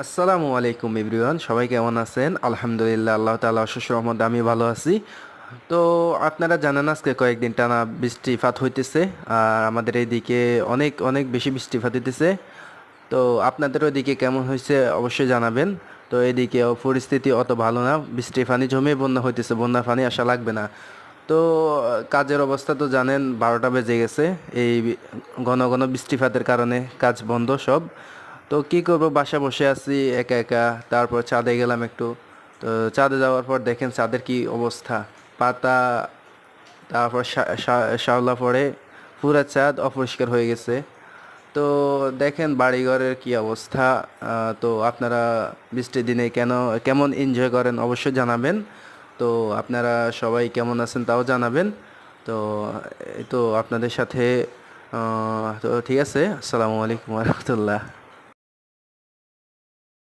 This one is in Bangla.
আসসালামু আলাইকুম এভরিওয়ান, সবাই কেমন আছেন? আলহামদুলিল্লাহ, আল্লাহ তাআলা অশেষ রহমতে আমি ভালো আছি। তো আপনারা জানেন আজকে কয়েকদিন টানা বৃষ্টিপাত হইতেছে, আর আমাদের এইদিকে অনেক অনেক বেশি বৃষ্টিপাত হইতেছে। তো আপনাদের ওইদিকে কেমন হয়েছে অবশ্যই জানাবেন। তো এদিকেও পরিস্থিতি অত ভালো না, বৃষ্টির পানি জমে বন্যা হইতেছে, বন্যার পানি আসা লাগবে না। তো কাজের অবস্থা তো জানেন, 12টা বেজে গেছে। এই ঘন ঘন বৃষ্টিপাতের কারণে কাজ বন্ধ সব। তো কি করব, বাসা বসে আছি একা একা। তারপর ছাদে গেলাম একটু। তো ছাদে যাওয়ার পর দেখেন ছাদের কি অবস্থা, পাতা, তারপর শ্যাওলা পড়ে, পুরা ছাদ অপরিষ্কার হয়ে গেছে। তো দেখেন বাড়িঘরের কি অবস্থা। তো আপনারা বৃষ্টির দিনে কেমন এনজয় করেন অবশ্যই জানাবেন। তো আপনারা সবাই কেমন আছেন তাও জানাবেন। তো এই তো আপনাদের সাথে তো ঠিক আছে, আসসালামু আলাইকুম রহমতুল্লাহ।